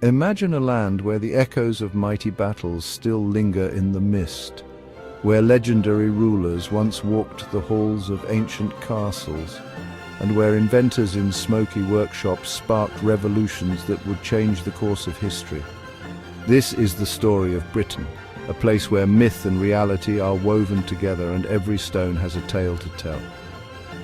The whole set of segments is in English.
Imagine a land where the echoes of mighty battles still linger in the mist, where legendary rulers once walked the halls of ancient castles, and where inventors in smoky workshops sparked revolutions that would change the course of history. This is the story of Britain, a place where myth and reality are woven together and every stone has a tale to tell.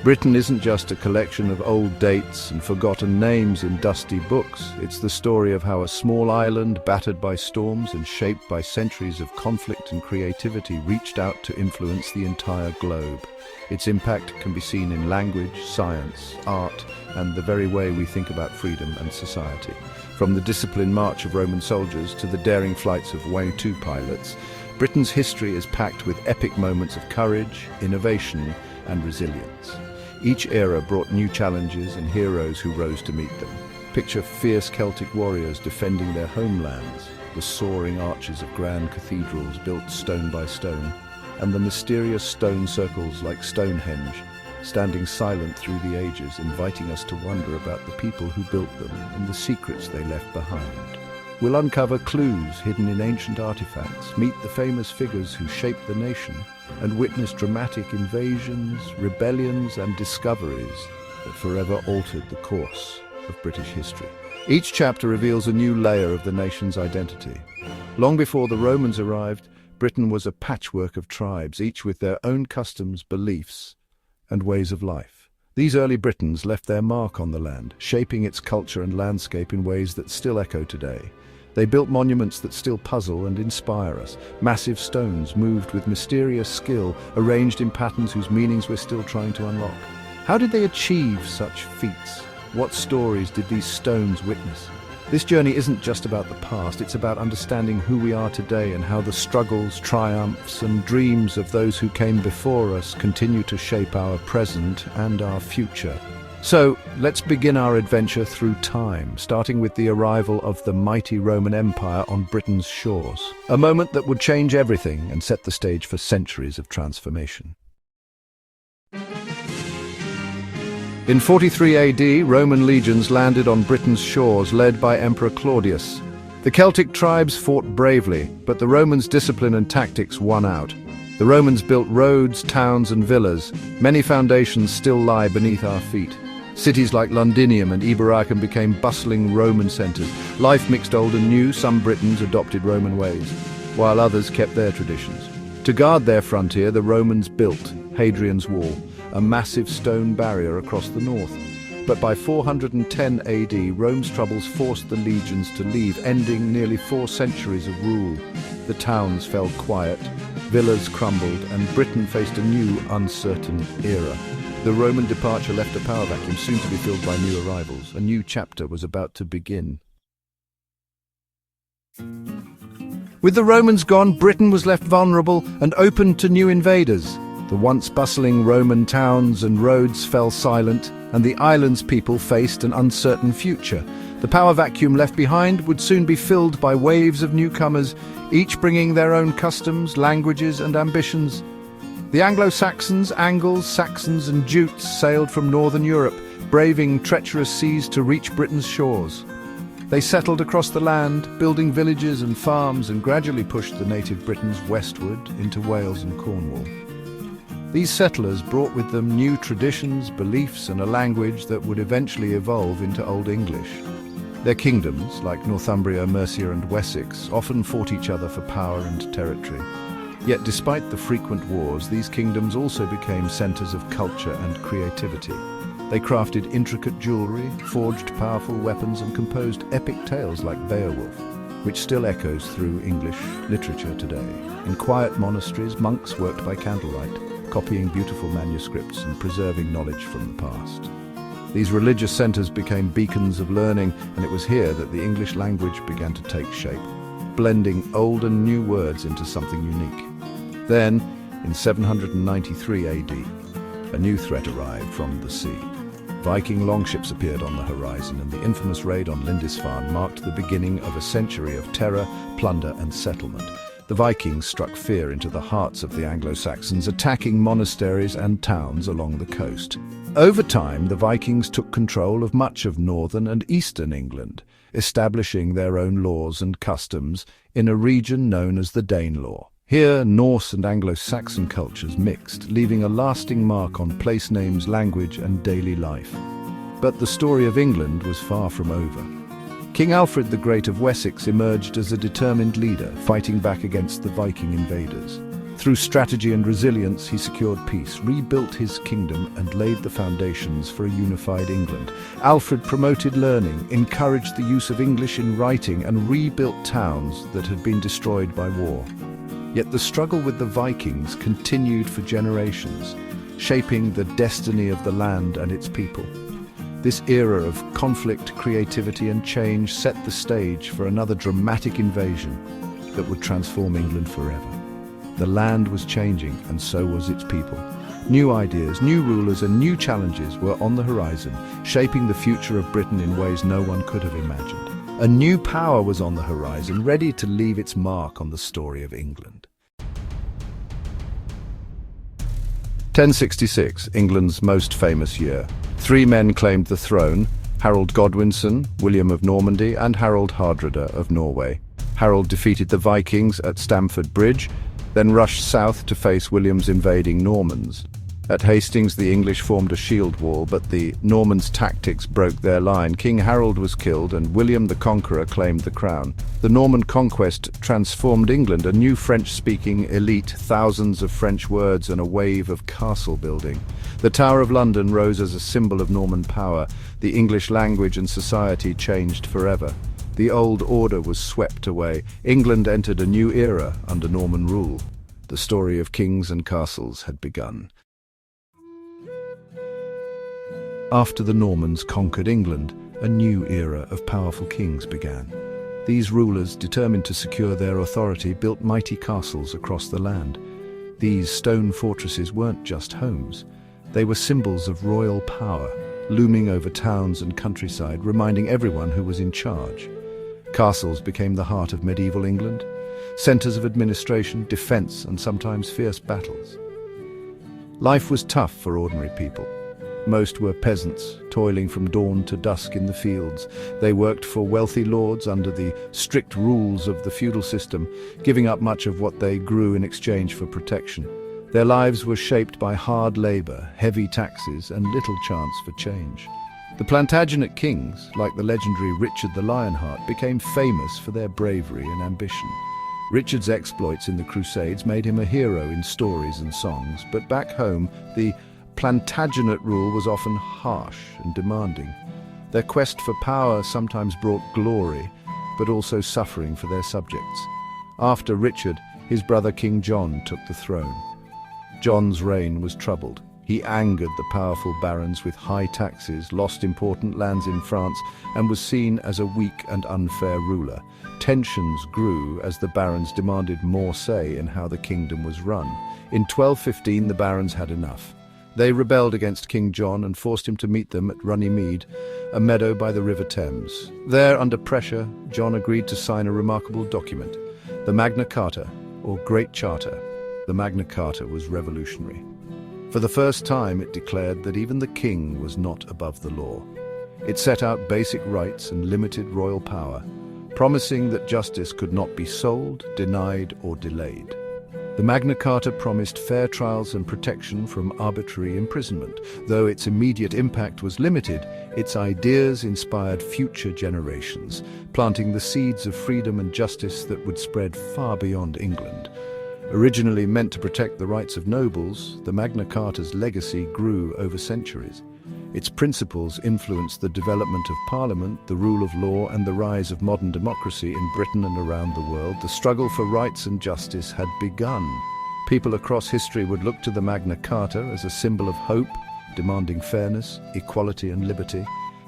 Britain isn't just a collection of old dates and forgotten names in dusty books. It's the story of how a small island, battered by storms and shaped by centuries of conflict and creativity, reached out to influence the entire globe. Its impact can be seen in language, science, art, and the very way we think about freedom and society. From the disciplined march of Roman soldiers to the daring flights of VIII pilots, Britain's history is packed with epic moments of courage, innovation, and resilience. Each era brought new challenges and heroes who rose to meet them. Picture fierce Celtic warriors defending their homelands, the soaring arches of grand cathedrals built stone by stone, and the mysterious stone circles like Stonehenge, standing silent through the ages, inviting us to wonder about the people who built them and the secrets they left behind. We'll uncover clues hidden in ancient artifacts, meet the famous figures who shaped the nation, and witness dramatic invasions, rebellions, and discoveries that forever altered the course of British history. Each chapter reveals a new layer of the nation's identity. Long before the Romans arrived, Britain was a patchwork of tribes, each with their own customs, beliefs, and ways of life. These early Britons left their mark on the land, shaping its culture and landscape in ways that still echo today. They built monuments that still puzzle and inspire us, massive stones moved with mysterious skill, arranged in patterns whose meanings we're still trying to unlock. How did they achieve such feats? What stories did these stones witness? This journey isn't just about the past, it's about understanding who we are today and how the struggles, triumphs, and dreams of those who came before us continue to shape our present and our future. So, let's begin our adventure through time, starting with the arrival of the mighty Roman Empire on Britain's shores. A moment that would change everything and set the stage for centuries of transformation. In 43 AD, Roman legions landed on Britain's shores, led by Emperor Claudius. The Celtic tribes fought bravely, but the Romans' discipline and tactics won out. The Romans built roads, towns, and villas. Many foundations still lie beneath our feet. Cities like Londinium and Eboracum became bustling Roman centres. Life mixed old and new. Some Britons adopted Roman ways, while others kept their traditions. To guard their frontier, the Romans built Hadrian's Wall, a massive stone barrier across the north. But by 410 AD, Rome's troubles forced the legions to leave, ending nearly 4 centuries of rule. The towns fell quiet, villas crumbled, and Britain faced a new, uncertain era. The Roman departure left a power vacuum, soon to be filled by new arrivals. A new chapter was about to begin. With the Romans gone, Britain was left vulnerable and open to new invaders. The once bustling Roman towns and roads fell silent, and the island's people faced an uncertain future. The power vacuum left behind would soon be filled by waves of newcomers, each bringing their own customs, languages, and ambitions. The Anglo-Saxons, Angles, Saxons, and Jutes sailed from northern Europe, braving treacherous seas to reach Britain's shores. They settled across the land, building villages and farms, and gradually pushed the native Britons westward into Wales and Cornwall. These settlers brought with them new traditions, beliefs, and a language that would eventually evolve into Old English. Their kingdoms, like Northumbria, Mercia, and Wessex, often fought each other for power and territory. Yet despite the frequent wars, these kingdoms also became centres of culture and creativity. They crafted intricate jewellery, forged powerful weapons, and composed epic tales like Beowulf, which still echoes through English literature today. In quiet monasteries, monks worked by candlelight, copying beautiful manuscripts and preserving knowledge from the past. These religious centres became beacons of learning, and it was here that the English language began to take shape, blending old and new words into something unique. Then, in 793 AD, a new threat arrived from the sea. Viking longships appeared on the horizon, and the infamous raid on Lindisfarne marked the beginning of a century of terror, plunder, and settlement. The Vikings struck fear into the hearts of the Anglo-Saxons, attacking monasteries and towns along the coast. Over time, the Vikings took control of much of northern and eastern England, establishing their own laws and customs in a region known as the Danelaw. Here, Norse and Anglo-Saxon cultures mixed, leaving a lasting mark on place names, language, and daily life. But the story of England was far from over. King Alfred the Great of Wessex emerged as a determined leader, fighting back against the Viking invaders. Through strategy and resilience, he secured peace, rebuilt his kingdom, and laid the foundations for a unified England. Alfred promoted learning, encouraged the use of English in writing, and rebuilt towns that had been destroyed by war. Yet the struggle with the Vikings continued for generations, shaping the destiny of the land and its people. This era of conflict, creativity, and change set the stage for another dramatic invasion that would transform England forever. The land was changing, and so was its people. New ideas, new rulers, and new challenges were on the horizon, shaping the future of Britain in ways no one could have imagined. A new power was on the horizon, ready to leave its mark on the story of England. 1066, England's most famous year. Three men claimed the throne: Harold Godwinson, William of Normandy, and Harold Hardrada of Norway. Harold defeated the Vikings at Stamford Bridge, then rushed south to face William's invading Normans. At Hastings, the English formed a shield wall, but the Normans' tactics broke their line. King Harold was killed, and William the Conqueror claimed the crown. The Norman conquest transformed England, a new French-speaking elite, thousands of French words, and a wave of castle building. The Tower of London rose as a symbol of Norman power. The English language and society changed forever. The old order was swept away. England entered a new era under Norman rule. The story of kings and castles had begun. After the Normans conquered England, a new era of powerful kings began. These rulers, determined to secure their authority, built mighty castles across the land. These stone fortresses weren't just homes. They were symbols of royal power, looming over towns and countryside, reminding everyone who was in charge. Castles became the heart of medieval England, centers of administration, defense, and sometimes fierce battles. Life was tough for ordinary people. Most were peasants, toiling from dawn to dusk in the fields. They worked for wealthy lords under the strict rules of the feudal system, giving up much of what they grew in exchange for protection. Their lives were shaped by hard labor, heavy taxes, and little chance for change. The Plantagenet kings, like the legendary Richard the Lionheart, became famous for their bravery and ambition. Richard's exploits in the Crusades made him a hero in stories and songs, but back home, the Plantagenet rule was often harsh and demanding. Their quest for power sometimes brought glory, but also suffering for their subjects. After Richard, his brother King John took the throne. John's reign was troubled. He angered the powerful barons with high taxes, lost important lands in France, and was seen as a weak and unfair ruler. Tensions grew as the barons demanded more say in how the kingdom was run. In 1215, the barons had enough. They rebelled against King John and forced him to meet them at Runnymede, a meadow by the River Thames. There, under pressure, John agreed to sign a remarkable document, the Magna Carta, or Great Charter. The Magna Carta was revolutionary. For the first time, it declared that even the king was not above the law. It set out basic rights and limited royal power, promising that justice could not be sold, denied, or delayed. The Magna Carta promised fair trials and protection from arbitrary imprisonment. Though its immediate impact was limited, its ideas inspired future generations, planting the seeds of freedom and justice that would spread far beyond England. Originally meant to protect the rights of nobles, the Magna Carta's legacy grew over centuries. Its principles influenced the development of Parliament, the rule of law, and the rise of modern democracy in Britain and around the world. The struggle for rights and justice had begun. People across history would look to the Magna Carta as a symbol of hope, demanding fairness, equality, and liberty.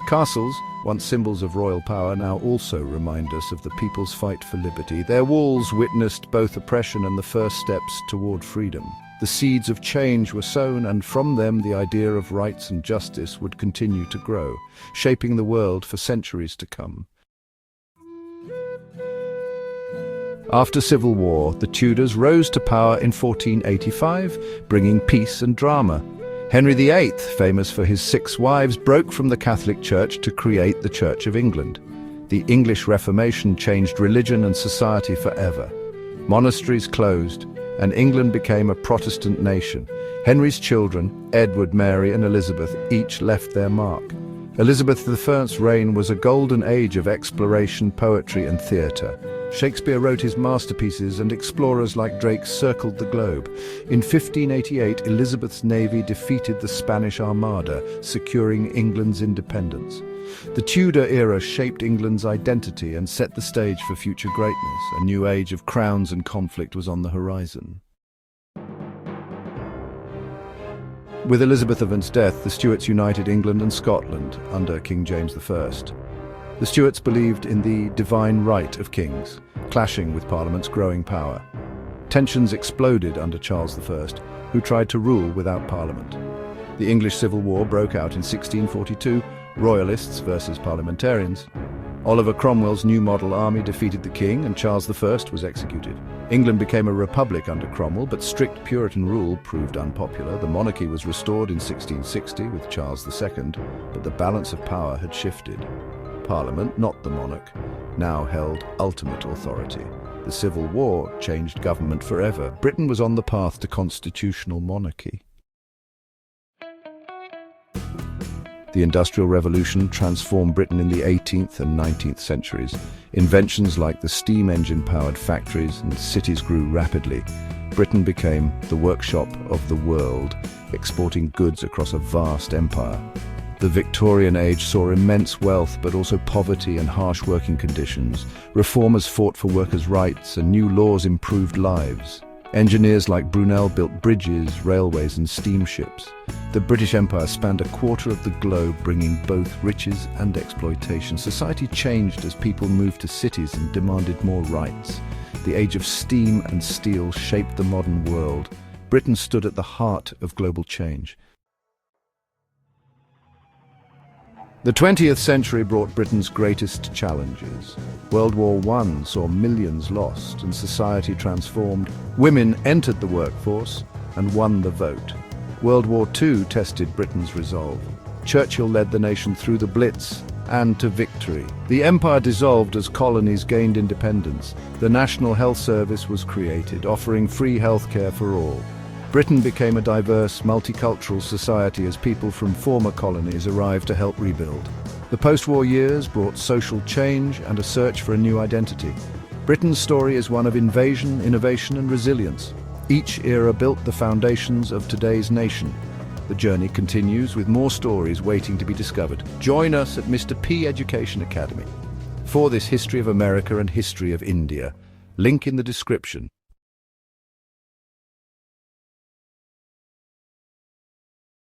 Castles, once symbols of royal power, now also remind us of the people's fight for liberty. Their walls witnessed both oppression and the first steps toward freedom. The seeds of change were sown, and from them the idea of rights and justice would continue to grow, shaping the world for centuries to come. After civil war, the Tudors rose to power in 1485, bringing peace and drama. Henry VIII, famous for his 6 wives, broke from the Catholic Church to create the Church of England. The English Reformation changed religion and society forever. Monasteries closed, and England became a Protestant nation. Henry's children, Edward, Mary, and Elizabeth, each left their mark. Elizabeth I's reign was a golden age of exploration, poetry, and theatre. Shakespeare wrote his masterpieces, and explorers like Drake circled the globe. In 1588, Elizabeth's navy defeated the Spanish Armada, securing England's independence. The Tudor era shaped England's identity and set the stage for future greatness. A new age of crowns and conflict was on the horizon. With Elizabeth I's death, the Stuarts united England and Scotland under King James I. The Stuarts believed in the divine right of kings, clashing with Parliament's growing power. Tensions exploded under Charles I, who tried to rule without Parliament. The English Civil War broke out in 1642, Royalists versus Parliamentarians. Oliver Cromwell's new model army defeated the king, and Charles I was executed. England became a republic under Cromwell, but strict Puritan rule proved unpopular. The monarchy was restored in 1660 with Charles II, but the balance of power had shifted. Parliament, not the monarch, now held ultimate authority. The Civil War changed government forever. Britain was on the path to constitutional monarchy. The Industrial Revolution transformed Britain in the 18th and 19th centuries. Inventions like the steam engine-powered factories and cities grew rapidly. Britain became the workshop of the world, exporting goods across a vast empire. The Victorian age saw immense wealth, but also poverty and harsh working conditions. Reformers fought for workers' rights, and new laws improved lives. Engineers like Brunel built bridges, railways, and steamships. The British Empire spanned a quarter of the globe, bringing both riches and exploitation. Society changed as people moved to cities and demanded more rights. The age of steam and steel shaped the modern world. Britain stood at the heart of global change. The 20th century brought Britain's greatest challenges. World War I saw millions lost and society transformed. Women entered the workforce and won the vote. World War II tested Britain's resolve. Churchill led the nation through the Blitz and to victory. The empire dissolved as colonies gained independence. The National Health Service was created, offering free healthcare for all. Britain became a diverse, multicultural society as people from former colonies arrived to help rebuild. The post-war years brought social change and a search for a new identity. Britain's story is one of invasion, innovation, and resilience. Each era built the foundations of today's nation. The journey continues with more stories waiting to be discovered. Join us at Mr. P Education Academy for this History of America and History of India. Link in the description.